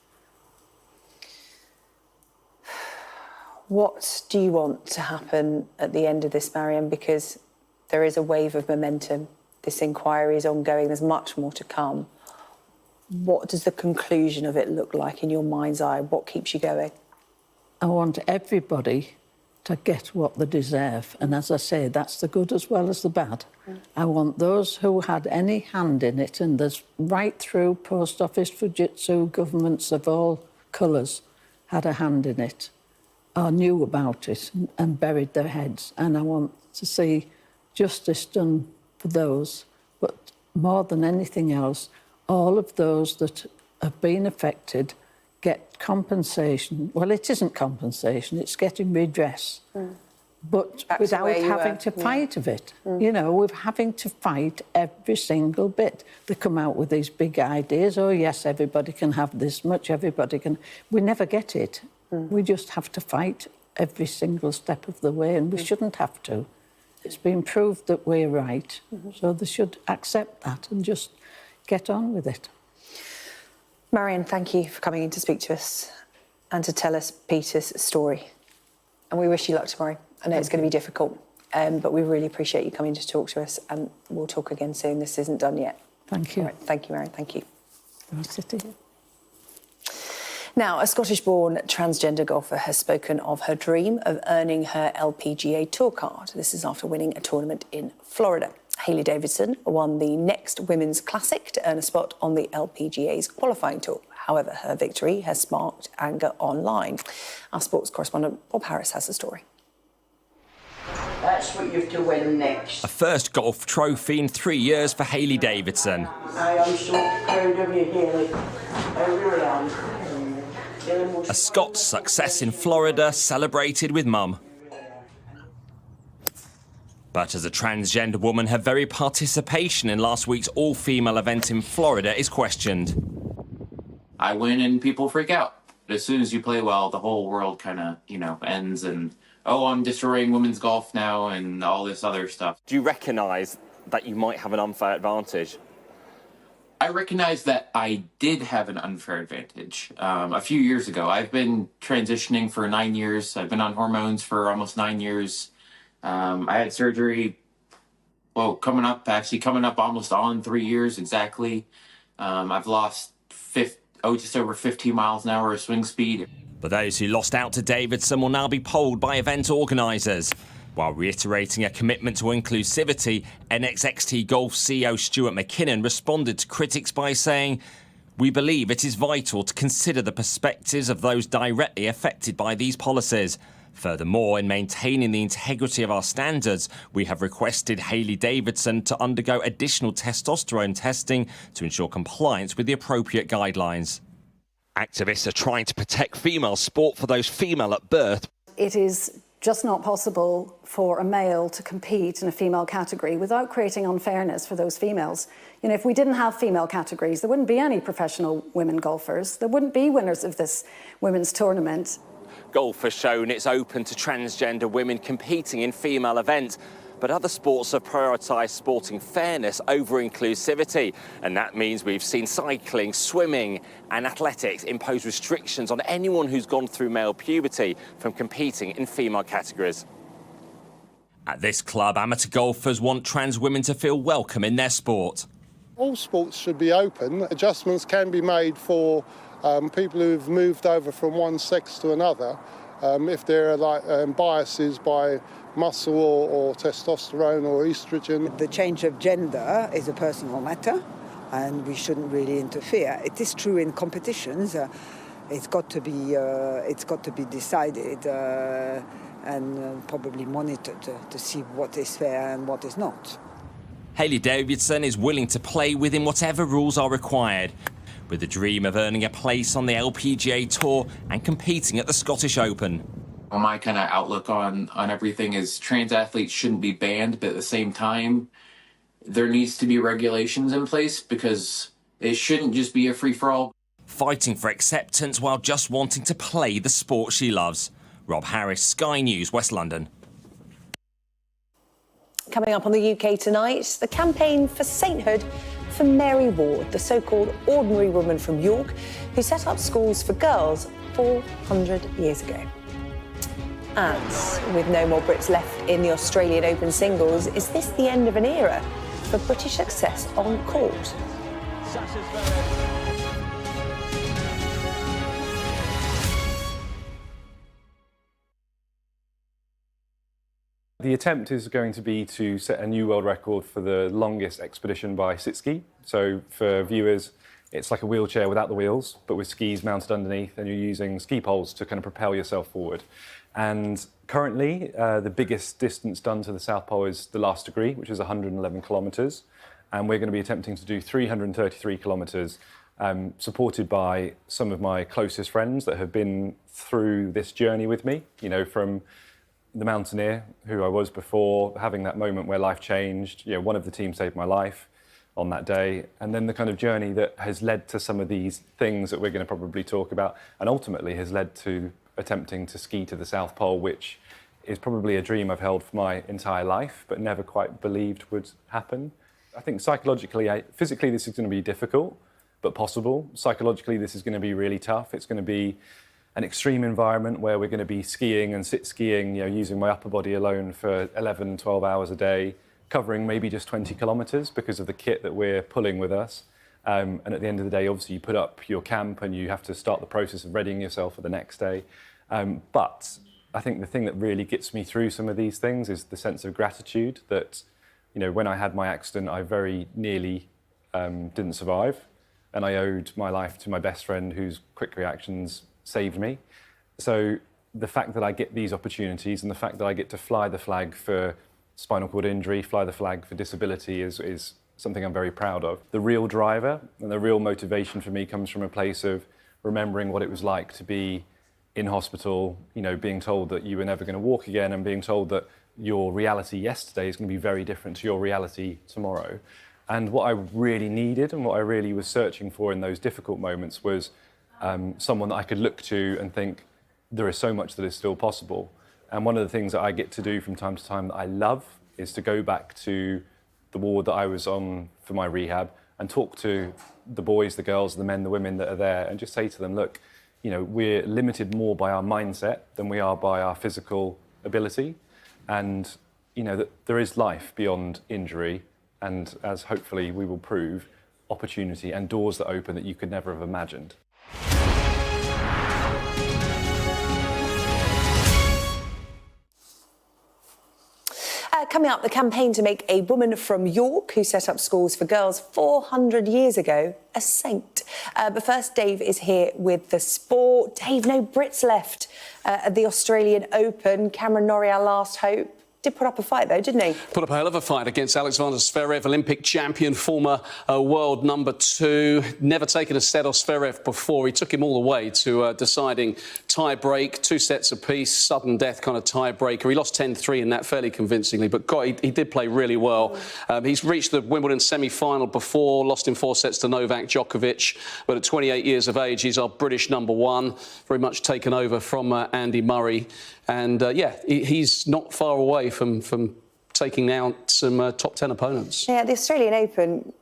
What do you want to happen at the end of this, Marion? Because there is a wave of momentum. This inquiry is ongoing. There's much more to come. What does the conclusion of it look like in your mind's eye? What keeps you going? I want everybody to get what they deserve. And as I say, that's the good as well as the bad. I want those who had any hand in it, and there's right through Post Office, Fujitsu, governments of all colours had a hand in it, or knew about it and buried their heads. And I want to see justice done for those, but more than anything else, all of those that have been affected get compensation. Well, it isn't compensation, it's getting redress. But without having to fight of it. You know, we're having to fight every single bit. They come out with these big ideas, oh yes, everybody can have this much, everybody can... We never get it. We just have to fight every single step of the way, and we shouldn't have to. It's been proved that we're right, so they should accept that and just get on with it. Marion, thank you for coming in to speak to us and to tell us Peter's story. And we wish you luck tomorrow. I know it's going to be difficult, but we really appreciate you coming to talk to us, and we'll talk again soon. This isn't done yet. Thank you. All right, thank you, Marion. Thank you. City. Now, a Scottish-born transgender golfer has spoken of her dream of earning her LPGA Tour card. This is after winning a tournament in Florida. Hayley Davidson won the Next Women's Classic to earn a spot on the LPGA's qualifying tour. However, her victory has sparked anger online. Our sports correspondent Bob Harris has the story. That's what you have to win next. A first golf trophy in 3 years for Hayley Davidson. I am so proud of you, Hayley. I really am. A Scots success in Florida celebrated with mum. But as a transgender woman, her very participation in last week's all-female event in Florida is questioned. I win and people freak out. As soon as you play well, the whole world kind of, ends and, oh, I'm destroying women's golf now and all this other stuff. Do you recognise that you might have an unfair advantage? I recognize that I did have an unfair advantage a few years ago. I've been transitioning for 9 years. I've been on hormones for almost 9 years. I had surgery, coming up almost on 3 years exactly. I've lost just over 15 miles an hour of swing speed. But those who lost out to Davidson will now be polled by event organisers. While reiterating a commitment to inclusivity, NXXT Golf CEO Stuart McKinnon responded to critics by saying, "We believe it is vital to consider the perspectives of those directly affected by these policies. Furthermore, in maintaining the integrity of our standards, we have requested Hayley Davidson to undergo additional testosterone testing to ensure compliance with the appropriate guidelines." Activists are trying to protect female sport for those female at birth. It is just not possible for a male to compete in a female category without creating unfairness for those females. You know, if we didn't have female categories, there wouldn't be any professional women golfers. There wouldn't be winners of this women's tournament. Golf has shown it's open to transgender women competing in female events, but other sports have prioritised sporting fairness over inclusivity, and that means we've seen cycling, swimming and athletics impose restrictions on anyone who's gone through male puberty from competing in female categories. At this club, amateur golfers want trans women to feel welcome in their sport. All sports should be open. Adjustments can be made for people who've moved over from one sex to another. If there are like biases by muscle or testosterone or estrogen. The change of gender is a personal matter and we shouldn't really interfere. It is true in competitions. It's got to be decided and probably monitored to see what is fair and what is not. Hayley Davidson is willing to play within whatever rules are required, with the dream of earning a place on the LPGA Tour and competing at the Scottish Open. My kind of outlook on everything is trans athletes shouldn't be banned, but at the same time, there needs to be regulations in place because it shouldn't just be a free-for-all. Fighting for acceptance while just wanting to play the sport she loves. Rob Harris, Sky News, West London. Coming up on the UK tonight, the campaign for sainthood for Mary Ward, the so-called ordinary woman from York who set up schools for girls 400 years ago. And with no more Brits left in the Australian Open singles, is this the end of an era for British success on court? The attempt is going to be to set a new world record for the longest expedition by sit ski. So for viewers, it's like a wheelchair without the wheels, but with skis mounted underneath, and you're using ski poles to kind of propel yourself forward. And currently, the biggest distance done to the South Pole is the last degree, which is 111 kilometres. And we're going to be attempting to do 333 kilometres, supported by some of my closest friends that have been through this journey with me, you know, from the mountaineer who I was before, having that moment where life changed. You know, one of the team saved my life on that day, and then the kind of journey that has led to some of these things that we're going to probably talk about, and ultimately has led to attempting to ski to the South Pole, which is probably a dream I've held for my entire life, but never quite believed would happen. I think psychologically, physically this is going to be difficult, but possible. Psychologically, this is going to be really tough. It's going to be an extreme environment where we're going to be skiing and sit skiing, you know, using my upper body alone for 11, 12 hours a day, covering maybe just 20 kilometres because of the kit that we're pulling with us. And at the end of the day, obviously, you put up your camp and you have to start the process of readying yourself for the next day. But I think the thing that really gets me through some of these things is the sense of gratitude that, you know, when I had my accident, I very nearly didn't survive. And I owed my life to my best friend whose quick reactions saved me. So the fact that I get these opportunities and the fact that I get to fly the flag for spinal cord injury, fly the flag for disability is something I'm very proud of. The real driver and the real motivation for me comes from a place of remembering what it was like to be in hospital, you know, being told that you were never going to walk again and being told that your reality yesterday is going to be very different to your reality tomorrow. And what I really needed and what I really was searching for in those difficult moments was someone that I could look to and think, there is so much that is still possible. And one of the things that I get to do from time to time that I love is to go back to the ward that I was on for my rehab and talk to the boys, the girls, the men, the women that are there and just say to them, look, you know, we're limited more by our mindset than we are by our physical ability. And, you know, that there is life beyond injury. And as hopefully we will prove, opportunity and doors that open that you could never have imagined. Coming up, the campaign to make a woman from York who set up schools for girls 400 years ago a saint. But first, Dave is here with the sport. Dave, no Brits left at the Australian Open. Cameron Norrie, our last hope. did put up a fight, though, didn't he? Put up a hell of a fight against Alexander Zverev, Olympic champion, former world number 2. Never taken a set off Zverev before. He took him all the way to deciding tie-break, 2 sets apiece, sudden death kind of tie-breaker. He lost 10-3 in that fairly convincingly, but God, he did play really well. He's reached the Wimbledon semi-final before, lost in 4 sets to Novak Djokovic, but at 28 years of age, he's our British number 1, very much taken over from Andy Murray. And, yeah, he's not far away from taking out some top 10 opponents. Yeah, the Australian Open,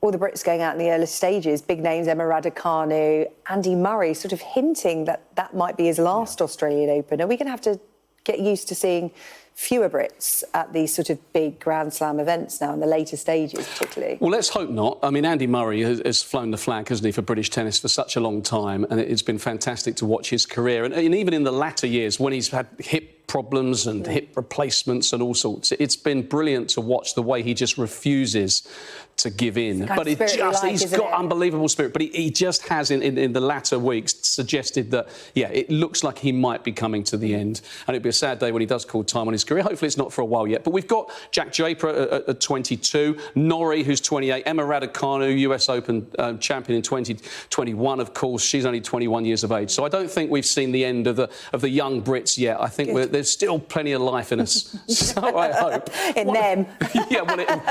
all the Brits going out in the early stages, big names, Emma Raducanu, Andy Murray, sort of hinting that that might be his last Australian Open. Are we going to have to get used to seeing fewer Brits at these sort of big Grand Slam events now in the later stages, particularly? Well, let's hope not. I mean, Andy Murray has flown the flag, hasn't he, for British tennis for such a long time, and it's been fantastic to watch his career. And even in the latter years, when he's had hip problems and hip replacements and all sorts, it's been brilliant to watch the way he just refuses to give in. But he's got unbelievable spirit. But he just has, in the latter weeks, suggested that, yeah, it looks like he might be coming to the end. And it'd be a sad day when he does call time on his career. Hopefully it's not for a while yet. But we've got Jack Draper at 22, Norrie, who's 28, Emma Raducanu, US Open champion in 2021, of course. She's only 21 years of age. So I don't think we've seen the end of the young Brits yet. I think there's still plenty of life in us. So I hope. In them. Yeah,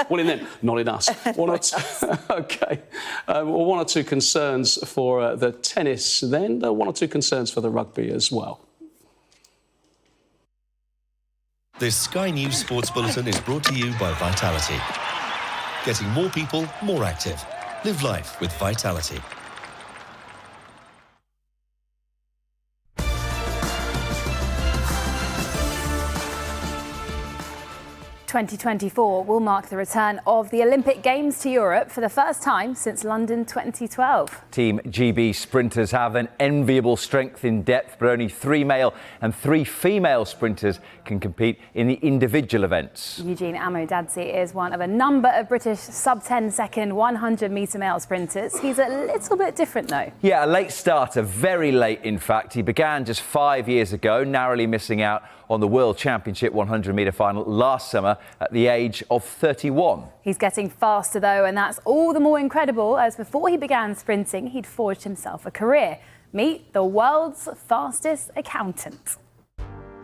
well, in them, not in us. OK. Well, 1 or 2 concerns for the tennis then. 1 or 2 concerns for the rugby as well. This Sky News Sports Bulletin is brought to you by Vitality. Getting more people more active. Live life with Vitality. 2024 will mark the return of the Olympic Games to Europe for the first time since London 2012. Team GB sprinters have an enviable strength in depth, but only 3 male and 3 female sprinters can compete in the individual events. Eugene Amodadze is one of a number of British sub-10 second 100-metre male sprinters. He's a little bit different, though. Yeah, a late starter, very late, in fact. He began just 5 years ago, narrowly missing out on the World Championship 100-metre final last summer at the age of 31. He's getting faster, though, and that's all the more incredible as before he began sprinting, he'd forged himself a career. Meet the world's fastest accountant.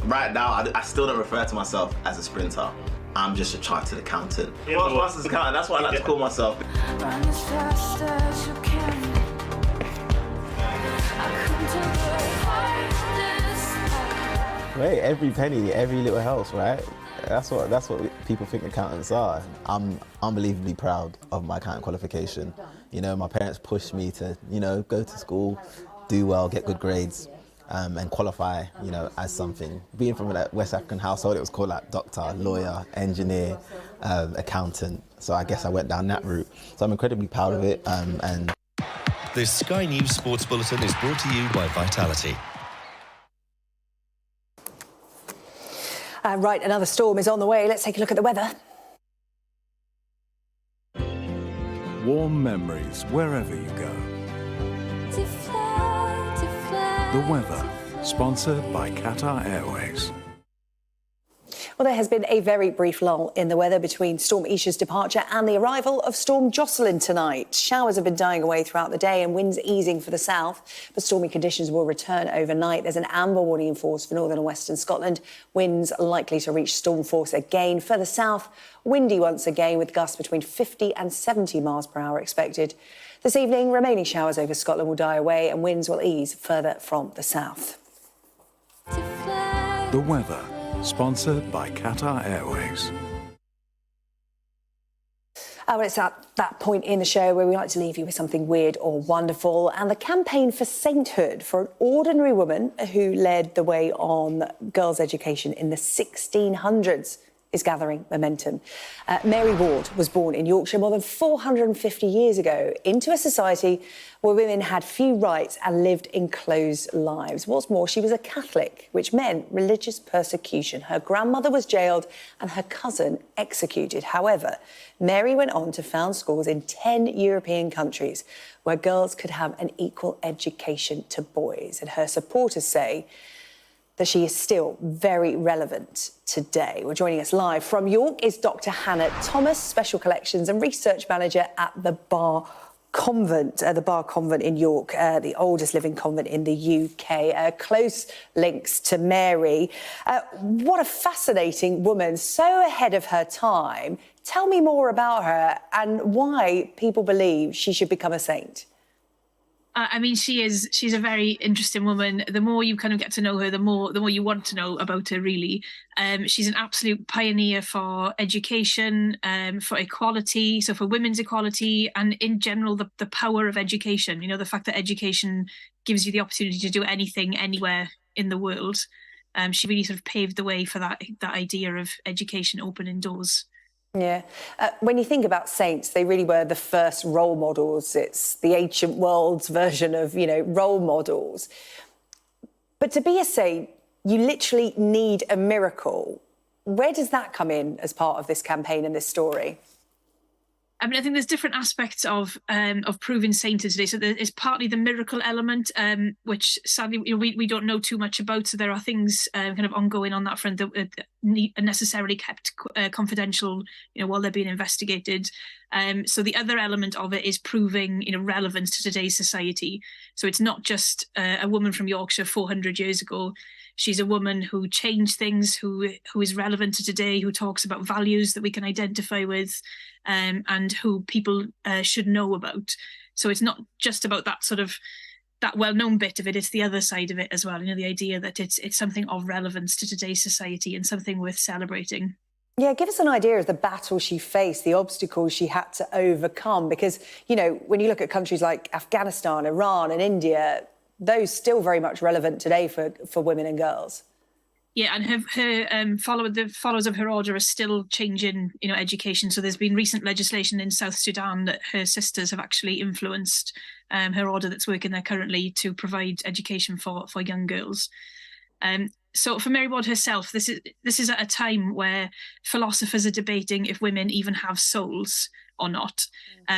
Right now, I still don't refer to myself as a sprinter. I'm just a chartered accountant. World's fastest accountant, that's what I like to call myself. Run as fast as you can. Wait, every penny, every little helps, right? That's what people think accountants are. I'm unbelievably proud of my accountant qualification. You know, my parents pushed me to, go to school, do well, get good grades, and qualify, as something. Being from a West African household, it was called like doctor, lawyer, engineer, accountant. So I guess I went down that route. So I'm incredibly proud of it. And this Sky News Sports Bulletin is brought to you by Vitality. Right, another storm is on the way. Let's take a look at the weather. Warm memories wherever you go. The weather, sponsored by Qatar Airways. Well, there has been a very brief lull in the weather between Storm Isha's departure and the arrival of Storm Joselin tonight. Showers have been dying away throughout the day and winds easing for the south, but stormy conditions will return overnight. There's an amber warning in force for northern and western Scotland. Winds likely to reach storm force again. Further south, windy once again with gusts between 50 and 70 miles per hour expected. This evening, remaining showers over Scotland will die away and winds will ease further from the south. The weather, sponsored by Qatar Airways. Well, it's at that point in the show where we like to leave you with something weird or wonderful. And the campaign for sainthood for an ordinary woman who led the way on girls' education in the 1600s is gathering momentum. Mary Ward was born in Yorkshire more than 450 years ago into a society where women had few rights and lived enclosed lives. What's more, she was a Catholic, which meant religious persecution. Her grandmother was jailed and her cousin executed. However, Mary went on to found schools in 10 European countries where girls could have an equal education to boys. And her supporters say that she is still very relevant today. Well, joining us live from York is Dr. Hannah Thomas, Special Collections and Research Manager at the Bar Convent in York, the oldest living convent in the UK. Close links to Mary. What a fascinating woman, so ahead of her time. Tell me more about her and why people believe she should become a saint. I mean, she's a very interesting woman. The more you kind of get to know her, the more you want to know about her, really. She's an absolute pioneer for education, for equality, so for women's equality, and in general, the power of education. You know, the fact that education gives you the opportunity to do anything, anywhere in the world. She really sort of paved the way for that idea of education opening doors. Yeah. When you think about saints, they really were the first role models. It's the ancient world's version of, role models. But to be a saint, you literally need a miracle. Where does that come in as part of this campaign and this story? I mean, I think there's different aspects of proving sainted today. So there is partly the miracle element, which sadly we don't know too much about. So there are things kind of ongoing on that front that are necessarily kept confidential, while they're being investigated. So the other element of it is proving, relevance to today's society. So it's not just a woman from Yorkshire 400 years ago. She's a woman who changed things, who is relevant to today, who talks about values that we can identify with, and who people should know about. So it's not just about that well-known bit of it, it's the other side of it as well. The idea that it's something of relevance to today's society and something worth celebrating. Yeah, give us an idea of the battle she faced, the obstacles she had to overcome. Because, when you look at countries like Afghanistan, Iran and India, those still very much relevant today for women and girls. Yeah, and the followers of her order are still changing, education. So there's been recent legislation in South Sudan that her sisters have actually influenced her order that's working there currently to provide education for young girls. So for Mary Ward herself, this is at a time where philosophers are debating if women even have souls or not.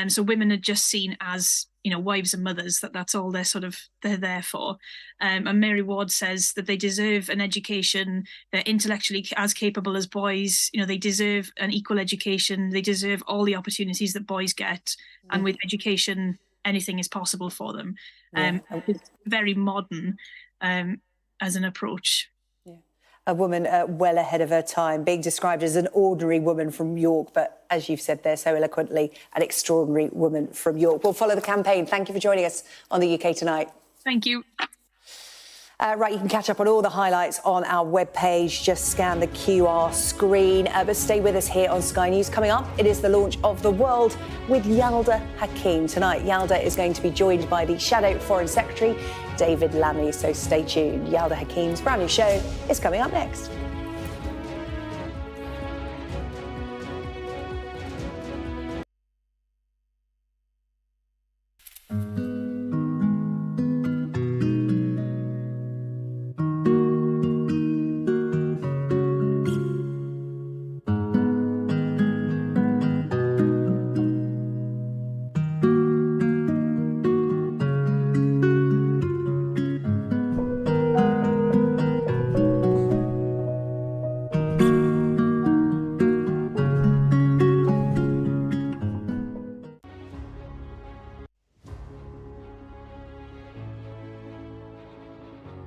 So women are just seen as, wives and mothers, that's all they're there for. And Mary Ward says that they deserve an education, they're intellectually as capable as boys, they deserve an equal education, they deserve all the opportunities that boys get. And with education, anything is possible for them. It's very modern as an approach. A woman well ahead of her time, being described as an ordinary woman from York, but as you've said there so eloquently, an extraordinary woman from York. We'll follow the campaign. Thank you for joining us on the UK Tonight. Thank you. Right, you can catch up on all the highlights on our webpage. Just scan the QR screen. But stay with us here on Sky News. Coming up, it is the launch of The World with Yalda Hakim. Tonight, Yalda is going to be joined by the Shadow Foreign Secretary, David Lammy. So stay tuned. Yalda Hakim's brand new show is coming up next.